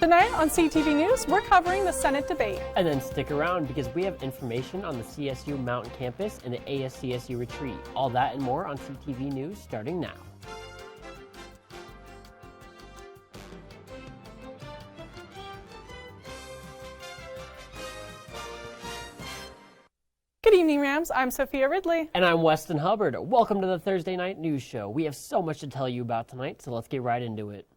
Tonight on CTV News, we're covering the Senate debate. And then stick around because we have information on the CSU Mountain Campus and the ASCSU Retreat. All that and more on CTV News starting now. Good evening, Rams. I'm Sophia Ridley. And I'm Westyn Hubbard. Welcome to the Thursday Night News Show. We have so much to tell you about tonight, so let's get right into it.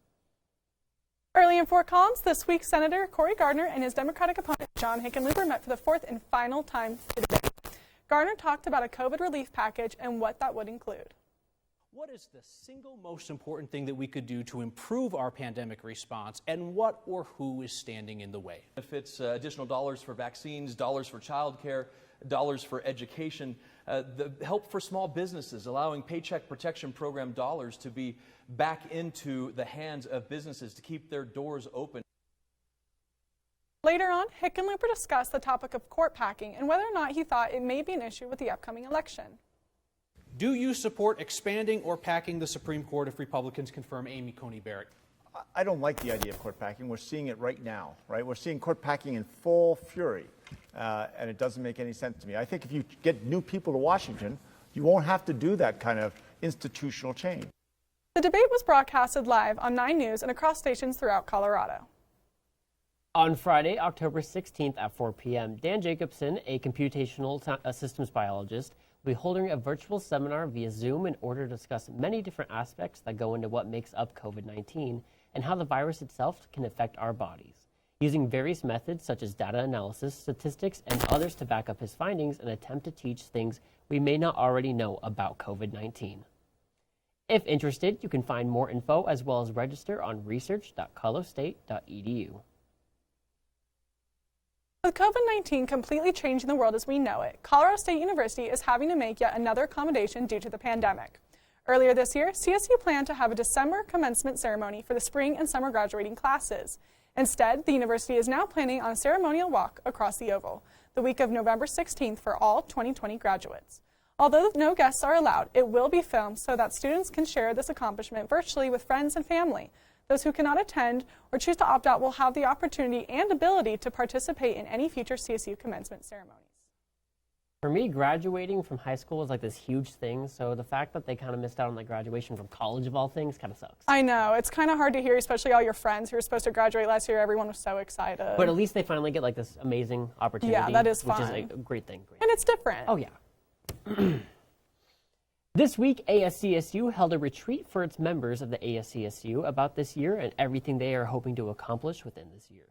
Early in Fort Collins, this week, Senator Cory Gardner and his Democratic opponent, John Hickenlooper, met for the fourth and final time to debate. Gardner talked about a COVID relief package and what that would include. What is the single most important thing that we could do to improve our pandemic response, and what or who is standing in the way? If it's additional dollars for vaccines, dollars for childcare, dollars for education, the help for small businesses, allowing Paycheck Protection Program dollars to be back into the hands of businesses to keep their doors open. Later on, Hickenlooper discussed the topic of court packing and whether or not he thought it may be an issue with the upcoming election. Do you support expanding or packing the Supreme Court if Republicans confirm Amy Coney Barrett? I don't like the idea of court packing. We're seeing it right now, right? We're seeing court packing in full fury, and it doesn't make any sense to me. I think if you get new people to Washington, you won't have to do that kind of institutional change. The debate was broadcasted live on 9 News and across stations throughout Colorado. On Friday, October 16th at 4 p.m., Dan Jacobson, a computational systems biologist, will be holding a virtual seminar via Zoom in order to discuss many different aspects that go into what makes up COVID-19 and how the virus itself can affect our bodies, using various methods such as data analysis, statistics, and others to back up his findings and attempt to teach things we may not already know about COVID-19. If interested, you can find more info as well as register on research.colostate.edu. With COVID-19 completely changing the world as we know it, Colorado State University is having to make yet another accommodation due to the pandemic. Earlier this year, CSU planned to have a December commencement ceremony for the spring and summer graduating classes. Instead, the university is now planning on a ceremonial walk across the Oval, the week of November 16th for all 2020 graduates. Although no guests are allowed, it will be filmed so that students can share this accomplishment virtually with friends and family. Those who cannot attend or choose to opt out will have the opportunity and ability to participate in any future CSU commencement ceremonies. For me, graduating from high school was like this huge thing, so the fact that they kind of missed out on like graduation from college of all things kind of sucks. I know, it's kind of hard to hear, especially all your friends who were supposed to graduate last year. Everyone was so excited. But at least they finally get like this amazing opportunity. Yeah, that is fun. Which is a great thing. And it's different. Oh, yeah. This week, ASCSU held a retreat for its members of the ASCSU about this year and everything they are hoping to accomplish within this year.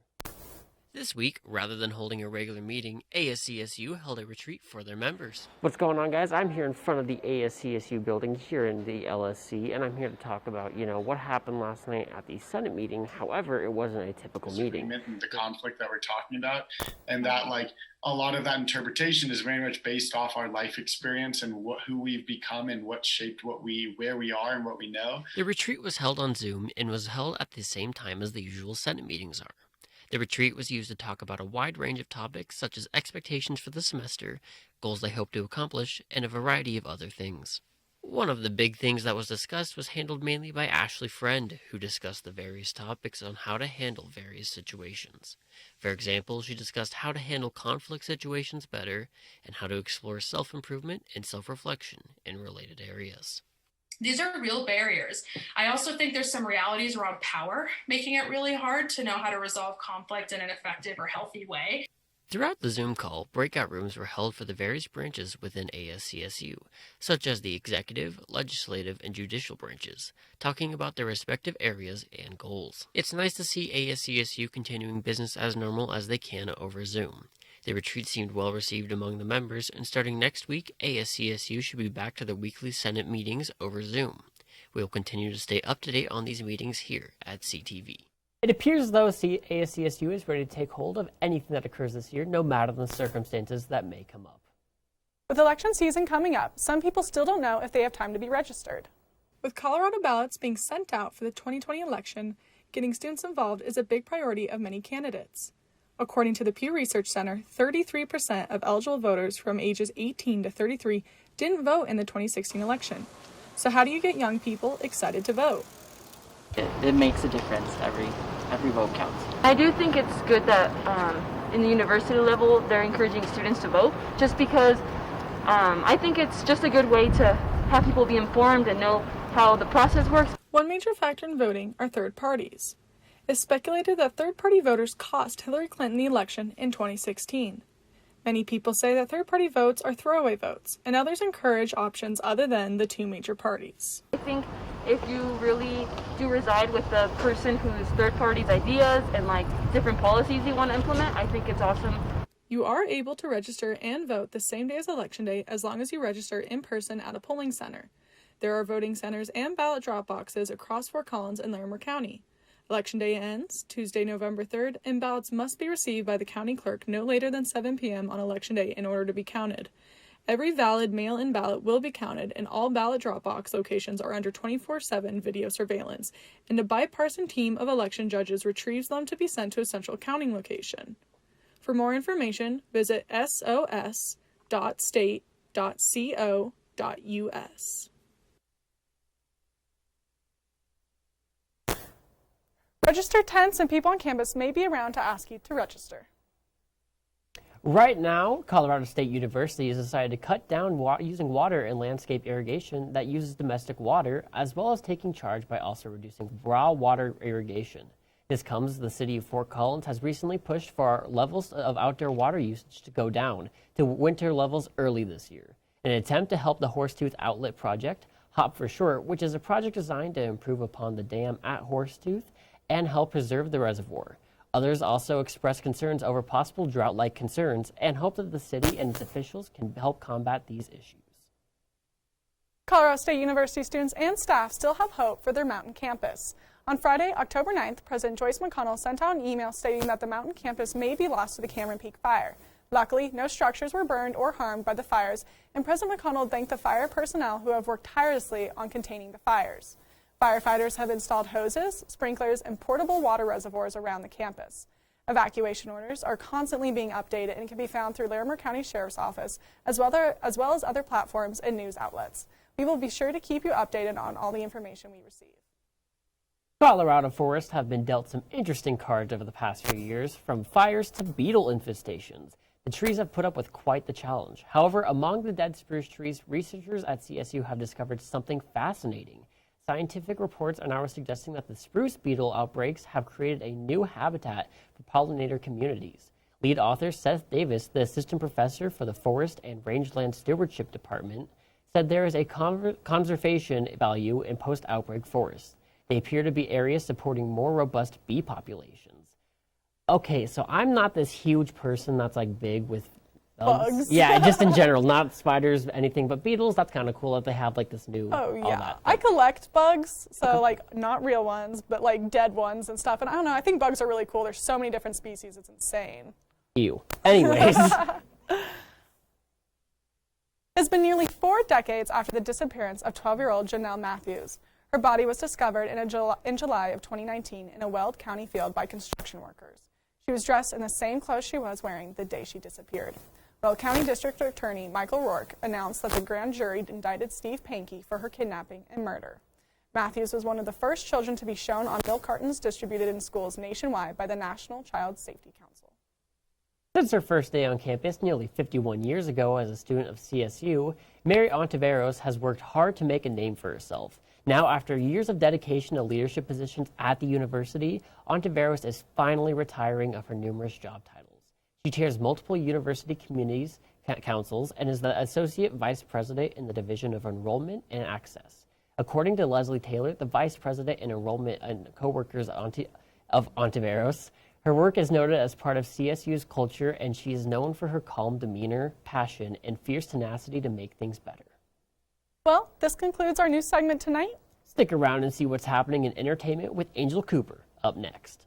This week, rather than holding a regular meeting, ASCSU held a retreat for their members. What's going on, guys? I'm here in front of the ASCSU building here in the LSC, and I'm here to talk about, what happened last night at the Senate meeting. However, it wasn't a typical meeting. And the conflict that we're talking about, and that a lot of that interpretation is very much based off our life experience and who we've become and what shaped where we are and what we know. The retreat was held on Zoom and was held at the same time as the usual Senate meetings are. The retreat was used to talk about a wide range of topics such as expectations for the semester, goals they hope to accomplish, and a variety of other things. One of the big things that was discussed was handled mainly by Ashley Friend, who discussed the various topics on how to handle various situations. For example, she discussed how to handle conflict situations better and how to explore self-improvement and self-reflection in related areas. These are real barriers. I also think there's some realities around power, making it really hard to know how to resolve conflict in an effective or healthy way. Throughout the Zoom call, breakout rooms were held for the various branches within ASCSU, such as the executive, legislative, and judicial branches, talking about their respective areas and goals. It's nice to see ASCSU continuing business as normal as they can over Zoom. The retreat seemed well received among the members, and starting next week, ASCSU should be back to the weekly Senate meetings over Zoom. We will continue to stay up to date on these meetings here at CTV. It appears as though ASCSU is ready to take hold of anything that occurs this year, no matter the circumstances that may come up. With election season coming up, some people still don't know if they have time to be registered. With Colorado ballots being sent out for the 2020 election, getting students involved is a big priority of many candidates. According to the Pew Research Center, 33% of eligible voters from ages 18 to 33 didn't vote in the 2016 election. So how do you get young people excited to vote? It makes a difference. Every vote counts. I do think it's good that in the university level they're encouraging students to vote, just because I think it's just a good way to have people be informed and know how the process works. One major factor in voting are third parties. It's speculated that third-party voters cost Hillary Clinton the election in 2016. Many people say that third-party votes are throwaway votes, and others encourage options other than the two major parties. I think if you really do reside with the person whose third party's ideas and different policies you want to implement, I think it's awesome. You are able to register and vote the same day as Election Day as long as you register in person at a polling center. There are voting centers and ballot drop boxes across Fort Collins and Larimer County. Election Day ends Tuesday, November 3rd, and ballots must be received by the county clerk no later than 7 p.m. on Election Day in order to be counted. Every valid mail-in ballot will be counted, and all ballot drop-box locations are under 24/7 video surveillance, and a bipartisan team of election judges retrieves them to be sent to a central counting location. For more information, visit sos.state.co.us. Registered tenants and people on campus may be around to ask you to register. Right now, Colorado State University has decided to cut down using water in landscape irrigation that uses domestic water, as well as taking charge by also reducing raw water irrigation. This comes as the city of Fort Collins has recently pushed for levels of outdoor water usage to go down to winter levels early this year, in an attempt to help the Horsetooth Outlet Project, HOP for short, which is a project designed to improve upon the dam at Horsetooth and help preserve the reservoir. Others also expressed concerns over possible drought-like concerns and hope that the city and its officials can help combat these issues. Colorado State University students and staff still have hope for their mountain campus. On Friday, October 9th, President Joyce McConnell sent out an email stating that the mountain campus may be lost to the Cameron Peak fire. Luckily, no structures were burned or harmed by the fires, and President McConnell thanked the fire personnel who have worked tirelessly on containing the fires. Firefighters have installed hoses, sprinklers, and portable water reservoirs around the campus. Evacuation orders are constantly being updated and can be found through Larimer County Sheriff's Office, as well as other platforms and news outlets. We will be sure to keep you updated on all the information we receive. Colorado forests have been dealt some interesting cards over the past few years, from fires to beetle infestations. The trees have put up with quite the challenge. However, among the dead spruce trees, researchers at CSU have discovered something fascinating. Scientific reports are now suggesting that the spruce beetle outbreaks have created a new habitat for pollinator communities. Lead author Seth Davis, the assistant professor for the Forest and Rangeland Stewardship Department, said there is a conservation value in post-outbreak forests. They appear to be areas supporting more robust bee populations. Okay, so I'm not this huge person that's big with bugs. Yeah, just in general, not spiders, anything, but beetles, that's kind of cool that they have this new. Oh, yeah. I collect bugs, so not real ones, but dead ones and stuff. And I don't know, I think bugs are really cool. There's so many different species, it's insane. Ew. Anyways. It's been nearly 4 decades after the disappearance of 12-year-old Janelle Matthews. Her body was discovered in July of 2019 in a Weld County field by construction workers. She was dressed in the same clothes she was wearing the day she disappeared. Weld County District Attorney Michael Rourke announced that the grand jury indicted Steve Pankey for her kidnapping and murder. Matthews was one of the first children to be shown on milk cartons distributed in schools nationwide by the National Child Safety Council. Since her first day on campus nearly 51 years ago as a student of CSU, Mary Ontiveros has worked hard to make a name for herself. Now, after years of dedication to leadership positions at the university, Ontiveros is finally retiring of her numerous job titles. She chairs multiple university communities councils and is the Associate Vice President in the Division of Enrollment and Access. According to Leslie Taylor, the Vice President in Enrollment and co-workers of Ontiveros, her work is noted as part of CSU's culture, and she is known for her calm demeanor, passion, and fierce tenacity to make things better. Well, this concludes our news segment tonight. Stick around and see what's happening in entertainment with Angel Cooper up next.